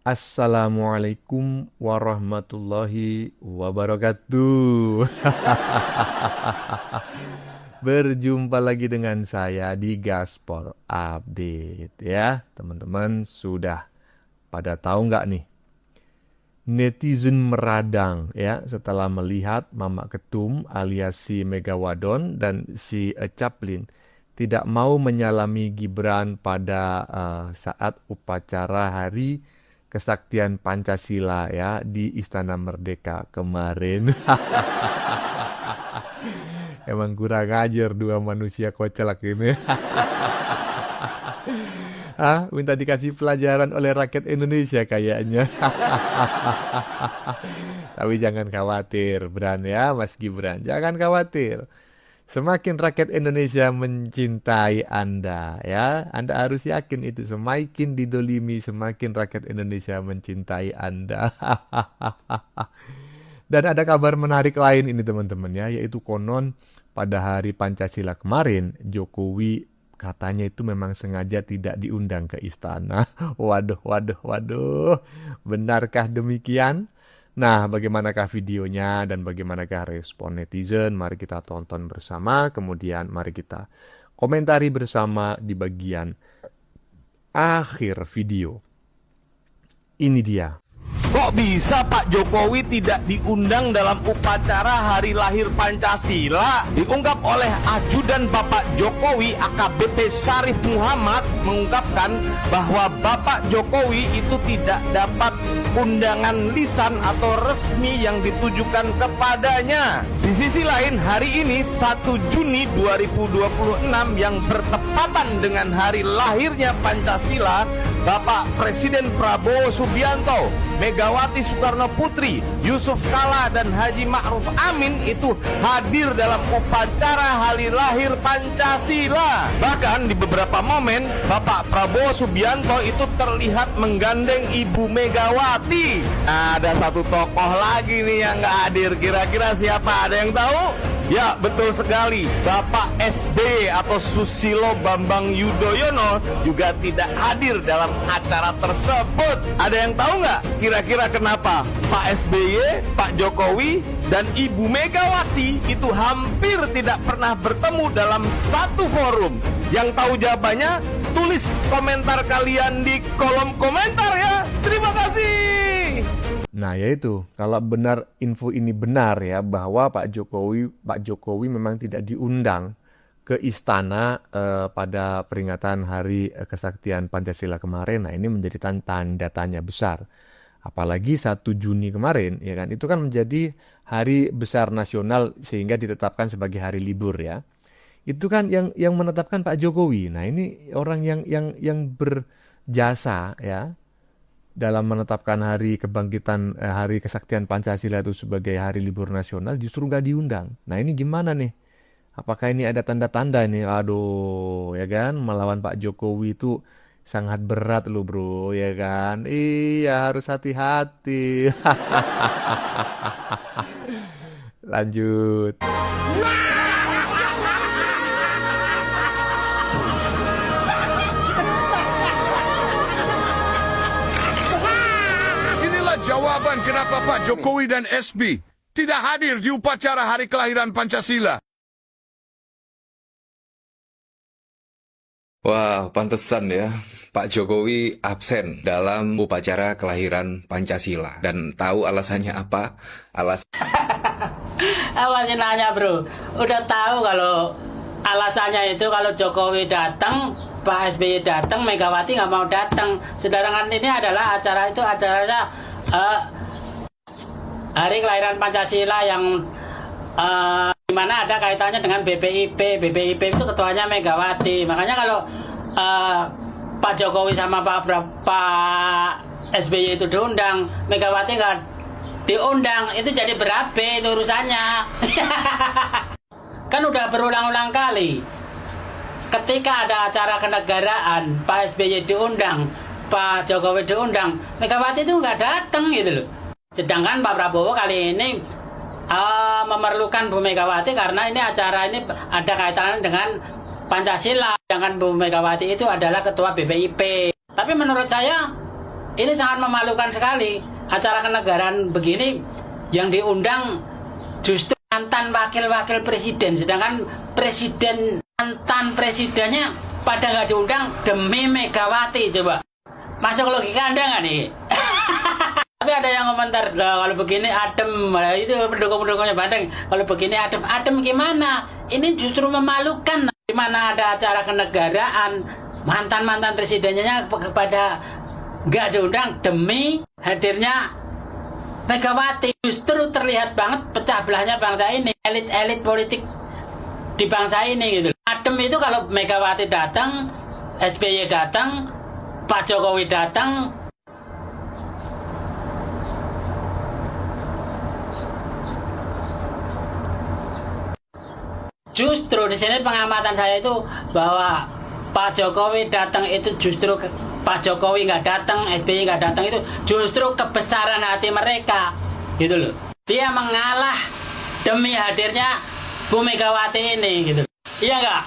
Assalamualaikum warahmatullahi wabarakatuh. Berjumpa lagi dengan saya di Gaspol Update ya. Teman-teman sudah pada tahu nggak nih? Netizen meradang ya setelah melihat Mama Ketum alias si Megawadon dan si Caplin tidak mau menyalami Gibran pada saat upacara Hari Kesaktian Pancasila ya di Istana Merdeka kemarin. Emang kurang ajar dua manusia kocak ini. Minta dikasih pelajaran oleh rakyat Indonesia kayaknya. Tapi jangan khawatir, Bran ya, Mas Gibran. Jangan khawatir. Semakin rakyat Indonesia mencintai Anda, ya, Anda harus yakin itu. Semakin didolimi, semakin rakyat Indonesia mencintai Anda. Dan ada kabar menarik lain ini teman-teman ya, yaitu konon pada hari Pancasila kemarin, Jokowi katanya itu memang sengaja tidak diundang ke istana. Waduh. Benarkah demikian? Nah, bagaimanakah videonya dan bagaimanakah respon netizen? Mari kita tonton bersama, kemudian mari kita komentari bersama di bagian akhir video. Ini dia. Kok bisa Pak Jokowi tidak diundang dalam upacara Hari Lahir Pancasila? Diungkap oleh ajudan Bapak Jokowi AKBP Syarif Muhammad mengungkapkan bahwa Bapak Jokowi itu tidak dapat undangan lisan atau resmi yang ditujukan kepadanya. Di sisi lain, hari ini 1 Juni 2026 yang bertepatan dengan hari lahirnya Pancasila, Bapak Presiden Prabowo Subianto, Megawati Soekarno Putri, Yusuf Kala, dan Haji Ma'ruf Amin itu hadir dalam upacara hari lahir Pancasila. Bahkan di beberapa momen, Bapak Prabowo Subianto itu terlihat menggandeng Ibu Megawati. Nah, ada satu tokoh lagi nih yang nggak hadir. Kira-kira siapa? Ada yang tahu? Ya, betul sekali. Bapak SBY atau Susilo Bambang Yudhoyono juga tidak hadir dalam acara tersebut. Ada yang tahu nggak? Kira-kira kenapa Pak SBY, Pak Jokowi, dan Ibu Megawati itu hampir tidak pernah bertemu dalam satu forum? Yang tahu jawabannya, tulis komentar kalian di kolom komentar ya. Terima kasih. Nah, yaitu kalau benar info ini benar ya, bahwa Pak Jokowi memang tidak diundang ke istana pada peringatan Hari Kesaktian Pancasila kemarin. Nah, ini menjadi tanda tanya besar. Apalagi 1 Juni kemarin, ya kan? Itu kan menjadi hari besar nasional sehingga ditetapkan sebagai hari libur ya. Itu kan yang menetapkan Pak Jokowi. Nah, ini orang yang berjasa ya dalam menetapkan hari kebangkitan Hari Kesaktian Pancasila itu sebagai hari libur nasional justru nggak diundang. Nah, ini gimana nih? Apakah ini ada tanda-tanda ini? Aduh, ya kan, melawan Pak Jokowi itu sangat berat loh bro, ya kan? Iya, harus hati-hati. Lanjut. Inilah jawaban kenapa Pak Jokowi dan SB tidak hadir di upacara Hari Kelahiran Pancasila. Wah, pantesan ya. Pak Jokowi absen dalam upacara kelahiran Pancasila. Dan tahu alasannya apa? Masih nanya bro, udah tahu kalau alasannya itu kalau Jokowi datang, Pak SBY datang, Megawati nggak mau datang. Sedangkan ini adalah acaranya Hari Kelahiran Pancasila yang dimana ada kaitannya dengan BPIP. BPIP itu ketuanya Megawati. Makanya kalau Pak Jokowi sama Pak SBY itu diundang, Megawati nggak diundang, itu jadi berabe itu urusannya. Kan udah berulang-ulang kali ketika ada acara kenegaraan Pak SBY diundang, Pak Jokowi diundang, Megawati itu nggak datang gitu loh. Sedangkan Pak Prabowo kali ini memerlukan Bu Megawati karena ini acara ini ada kaitannya dengan Pancasila. Sedangkan Bu Megawati itu adalah ketua BPIP. Tapi menurut saya Ini sangat memalukan sekali. Acara kenegaraan begini yang diundang justru mantan wakil-wakil presiden, sedangkan mantan presidennya pada nggak diundang demi Megawati. Coba masuk logika Anda nggak nih? Tapi ada yang komentar, kalau begini adem, itu pendukung-pendukungnya Bandeng, kalau begini adem gimana? Ini justru memalukan. Di mana ada acara kenegaraan, mantan presidennya pada nggak diundang demi hadirnya Megawati. Justru terlihat banget pecah belahnya bangsa ini, elit-elit politik di bangsa ini gitu. Adem itu kalau Megawati datang, SBY datang, Pak Jokowi datang. Justru di sini pengamatan saya itu bahwa Pak Jokowi datang itu justru Pak Jokowi nggak datang, SBY nggak datang itu justru kebesaran hati mereka, gitu loh. Dia mengalah demi hadirnya Bu Megawati ini, gitu. Iya nggak?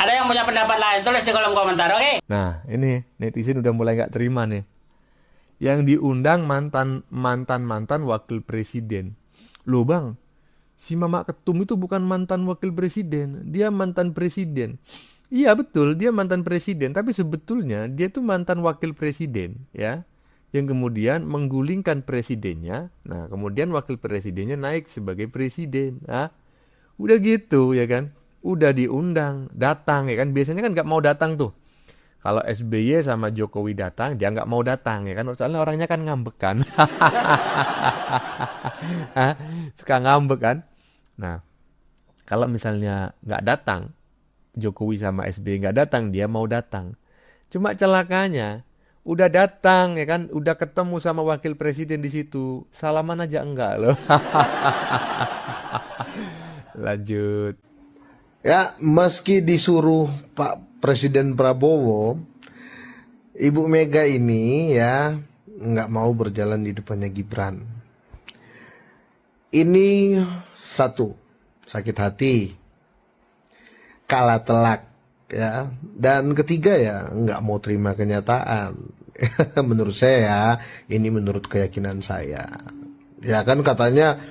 Ada yang punya pendapat lain, tulis di kolom komentar, oke? Nah, ini netizen udah mulai nggak terima nih. Yang diundang mantan wakil presiden. Loh bang, si Mama Ketum itu bukan mantan wakil presiden, dia mantan presiden. Iya betul, dia mantan presiden, tapi sebetulnya dia tuh mantan wakil presiden, ya. Yang kemudian menggulingkan presidennya, nah kemudian wakil presidennya naik sebagai presiden. Nah, udah gitu ya kan, udah diundang, datang ya kan, biasanya kan nggak mau datang tuh. Kalau SBY sama Jokowi datang, dia nggak mau datang ya kan, soalnya orangnya kan ngambek kan. Suka ngambek kan. Nah, kalau misalnya nggak datang, Jokowi sama SBY nggak datang, dia mau datang. Cuma celakanya, udah datang ya kan, udah ketemu sama wakil presiden di situ, salaman aja enggak loh. Lanjut. Ya, meski disuruh Pak Presiden Prabowo, Ibu Mega ini ya nggak mau berjalan di depannya Gibran. Ini satu, sakit hati, kalah telak, ya. Dan ketiga ya nggak mau terima kenyataan. Menurut saya ya, ini menurut keyakinan saya. Ya kan katanya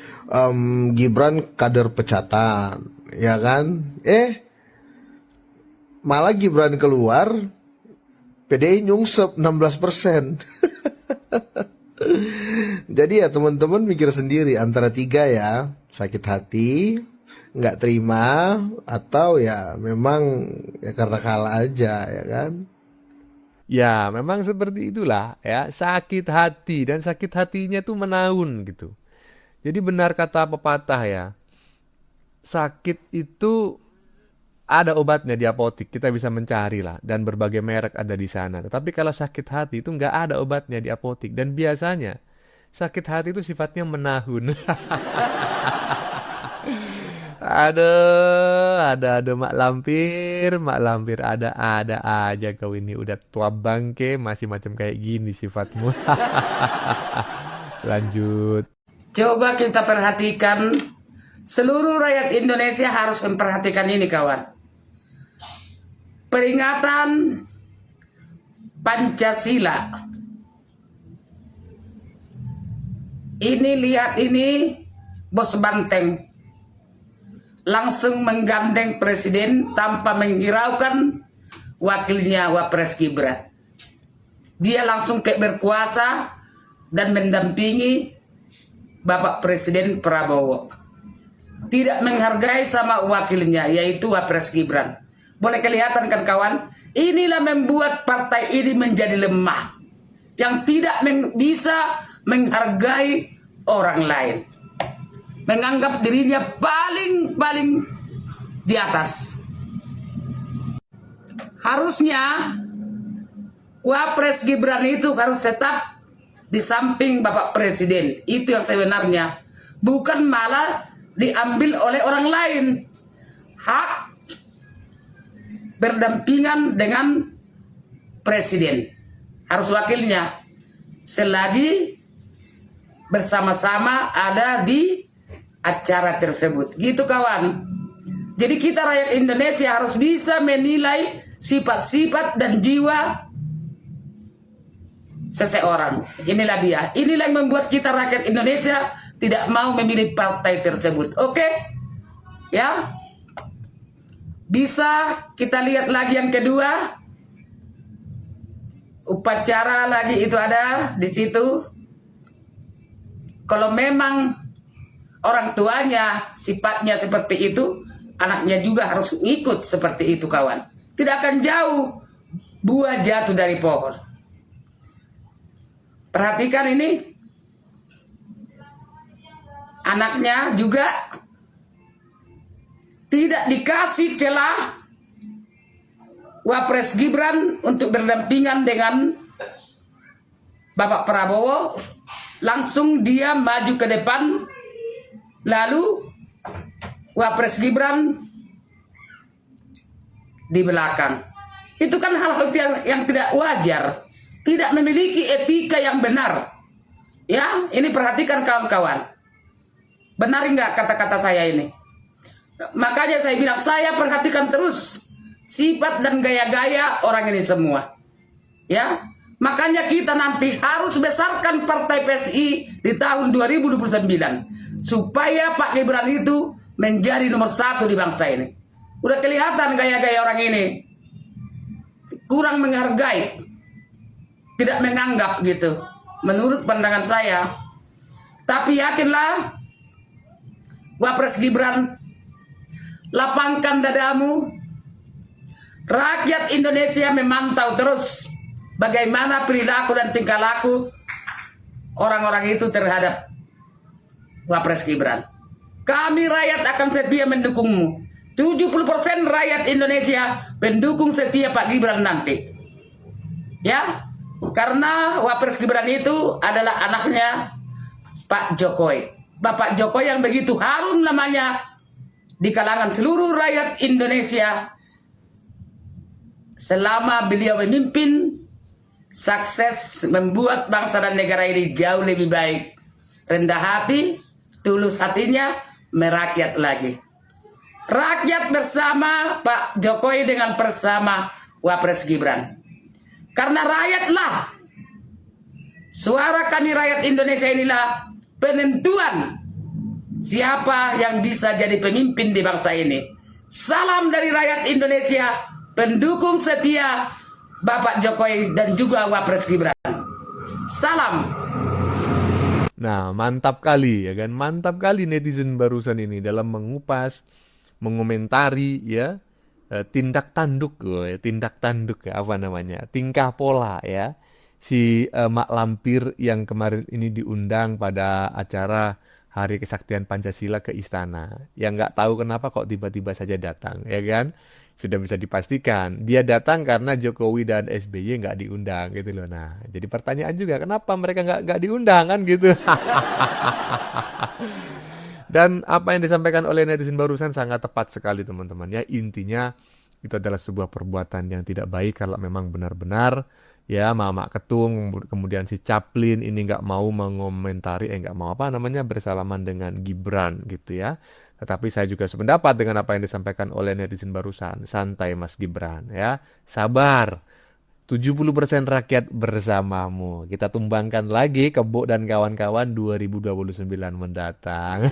Gibran kader pecatan, ya kan? Malah Gibran keluar, PDI nyungsep 16%. Jadi ya teman-teman mikir sendiri antara tiga ya, sakit hati, nggak terima, atau ya memang ya karena kalah aja ya kan. Ya memang seperti itulah ya, sakit hati, dan sakit hatinya tuh menaun gitu. Jadi benar kata pepatah ya, sakit itu ada obatnya di apotik, kita bisa mencari lah, dan berbagai merek ada di sana. Tetapi kalau sakit hati itu nggak ada obatnya di apotik, dan biasanya sakit hati itu sifatnya menahun. ada Mak Lampir, ada aja kau ini, udah tua bangke masih macam kayak gini sifatmu. Lanjut. Coba kita perhatikan, seluruh rakyat Indonesia harus memperhatikan ini kawan. Peringatan Pancasila. Ini lihat ini, Bos Banteng langsung menggandeng presiden tanpa menghiraukan wakilnya Wapres Gibran. Dia langsung kayak berkuasa dan mendampingi Bapak Presiden Prabowo. Tidak menghargai sama wakilnya, yaitu Wapres Gibran. Boleh kelihatan kan kawan? Inilah membuat partai ini menjadi lemah, yang tidak bisa menghargai orang lain, menganggap dirinya paling di atas. Harusnya Wapres Gibran itu harus tetap di samping Bapak Presiden. Itu yang sebenarnya, bukan malah diambil oleh orang lain. Hak berdampingan dengan presiden, harus wakilnya selagi bersama-sama ada di acara tersebut. Gitu kawan. Jadi kita rakyat Indonesia harus bisa menilai sifat-sifat dan jiwa seseorang. Inilah dia. Inilah yang membuat kita rakyat Indonesia tidak mau memilih partai tersebut. Oke? Ya. Bisa kita lihat lagi yang kedua. Upacara lagi itu ada di situ. Kalau memang orang tuanya sifatnya seperti itu, anaknya juga harus ikut seperti itu, kawan. Tidak akan jauh buah jatuh dari pohon. Perhatikan ini. Anaknya juga tidak dikasih celah Wapres Gibran untuk berdampingan dengan Bapak Prabowo, langsung dia maju ke depan, lalu Wapres Gibran di belakang. Itu kan hal-hal yang tidak wajar, tidak memiliki etika yang benar. Ya, ini perhatikan kawan-kawan. Benar enggak kata-kata saya ini? Makanya saya bilang, saya perhatikan terus sifat dan gaya-gaya orang ini semua. Ya, makanya kita nanti harus besarkan partai PSI di tahun 2029 supaya Pak Gibran itu menjadi nomor 1 di bangsa ini. Udah kelihatan gaya-gaya orang ini kurang menghargai, tidak menganggap gitu, menurut pandangan saya. Tapi yakinlah, Wapres Gibran, lapangkan dadamu. Rakyat Indonesia memantau terus bagaimana perilaku dan tingkah laku orang-orang itu terhadap Wapres Gibran. Kami rakyat akan setia mendukungmu. 70% rakyat Indonesia pendukung setia Pak Gibran nanti. Ya, karena Wapres Gibran itu adalah anaknya Pak Jokowi. Bapak Jokowi yang begitu harum namanya di kalangan seluruh rakyat Indonesia. Selama beliau memimpin, sukses membuat bangsa dan negara ini jauh lebih baik. Rendah hati, tulus hatinya, merakyat lagi. Rakyat bersama Pak Jokowi dengan bersama Wapres Gibran. Karena rakyatlah, suara kami rakyat Indonesia inilah penentuan siapa yang bisa jadi pemimpin di bangsa ini. Salam dari rakyat Indonesia, pendukung setia Bapak Jokowi dan juga Wapres Gibran. Salam. Nah, mantap kali ya kan, mantap kali netizen barusan ini dalam mengupas, mengomentari ya tindak tanduk ya, apa namanya, tingkah pola ya si Mak Lampir yang kemarin ini diundang pada acara Hari Kesaktian Pancasila ke istana. Yang nggak tahu kenapa kok tiba-tiba saja datang, ya kan? Sudah bisa dipastikan dia datang karena Jokowi dan SBY nggak diundang gitu loh. Nah, jadi pertanyaan juga kenapa mereka nggak diundang kan gitu. Dan apa yang disampaikan oleh netizen barusan sangat tepat sekali teman-teman ya. Intinya itu adalah sebuah perbuatan yang tidak baik kalau memang benar-benar ya Mama Ketung kemudian si Chaplin ini nggak mau mengomentari nggak mau bersalaman dengan Gibran gitu ya. Tetapi saya juga sependapat dengan apa yang disampaikan oleh netizen barusan. Santai Mas Gibran ya. Sabar. 70% rakyat bersamamu. Kita tumbangkan lagi Kebo dan kawan-kawan 2029 mendatang.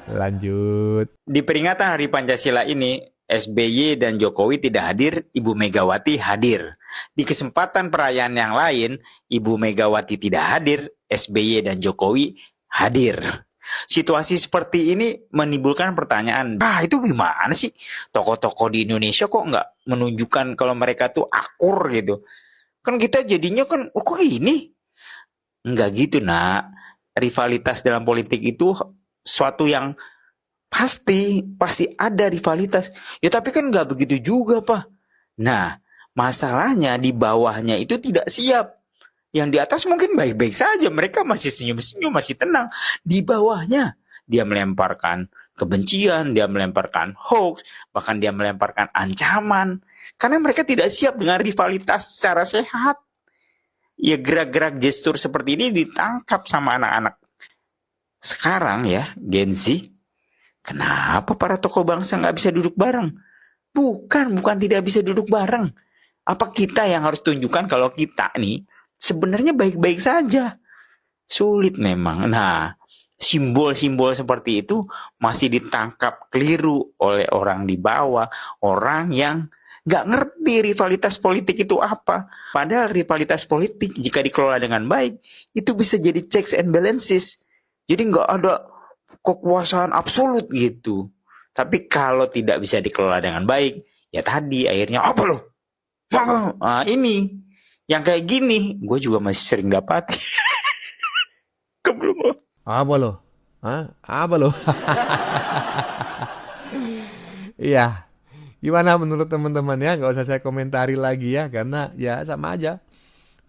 Lanjut. Di peringatan Hari Pancasila ini, SBY dan Jokowi tidak hadir, Ibu Megawati hadir. Di kesempatan perayaan yang lain, Ibu Megawati tidak hadir, SBY dan Jokowi hadir. Situasi seperti ini menimbulkan pertanyaan, itu gimana sih? Tokoh-tokoh di Indonesia kok nggak menunjukkan kalau mereka tuh akur gitu? Kan kita jadinya kan, kok ini? Nggak gitu, nak. Rivalitas dalam politik itu suatu yang pasti ada rivalitas. Ya tapi kan nggak begitu juga, Pak. Nah, masalahnya di bawahnya itu tidak siap. Yang di atas mungkin baik-baik saja, mereka masih senyum-senyum, masih tenang. Di bawahnya dia melemparkan kebencian, dia melemparkan hoax, bahkan dia melemparkan ancaman. Karena mereka tidak siap dengan rivalitas secara sehat. Ya gerak-gerak gestur seperti ini ditangkap sama anak-anak sekarang ya, Gen Z. Kenapa para tokoh bangsa nggak bisa duduk bareng? Bukan tidak bisa duduk bareng. Apa kita yang harus tunjukkan kalau kita nih sebenarnya baik-baik saja? Sulit memang. Nah, simbol-simbol seperti itu masih ditangkap keliru oleh orang di bawah, orang yang nggak ngerti rivalitas politik itu apa. Padahal rivalitas politik jika dikelola dengan baik, itu bisa jadi checks and balances. Jadi nggak ada kekuasaan absolut gitu. Tapi kalau tidak bisa dikelola dengan baik, ya tadi akhirnya apa loh? Nah, ini yang kayak gini, gue juga masih sering dapat. Kebelum. Apa lo? Hah? Apa lo? Iya. Gimana menurut teman-teman ya? Nggak usah saya komentari lagi ya, karena ya sama aja.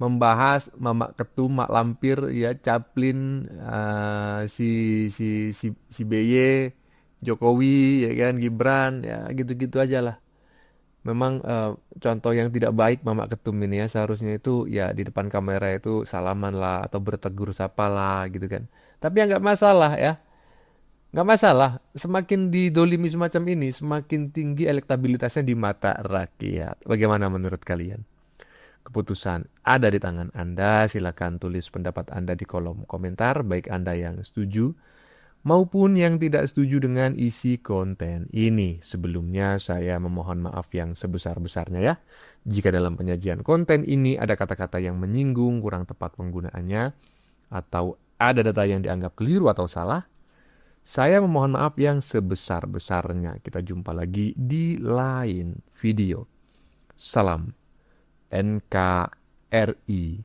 Membahas Mamak Ketum, Mak Lampir, ya Caplin, si BY, Jokowi, ya kan, Gibran, ya gitu-gitu aja lah. Memang contoh yang tidak baik Mamak Ketum ini ya, seharusnya itu ya di depan kamera itu salaman lah atau bertegur sapa lah gitu kan. Tapi ya nggak masalah ya. Nggak masalah, semakin didolimi semacam ini, semakin tinggi elektabilitasnya di mata rakyat. Bagaimana menurut kalian? Keputusan ada di tangan Anda, silakan tulis pendapat Anda di kolom komentar, baik Anda yang setuju maupun yang tidak setuju dengan isi konten ini. Sebelumnya saya memohon maaf yang sebesar-besarnya ya, jika dalam penyajian konten ini ada kata-kata yang menyinggung, kurang tepat penggunaannya, atau ada data yang dianggap keliru atau salah. Saya memohon maaf yang sebesar-besarnya. Kita jumpa lagi di lain video. Salam NKRI.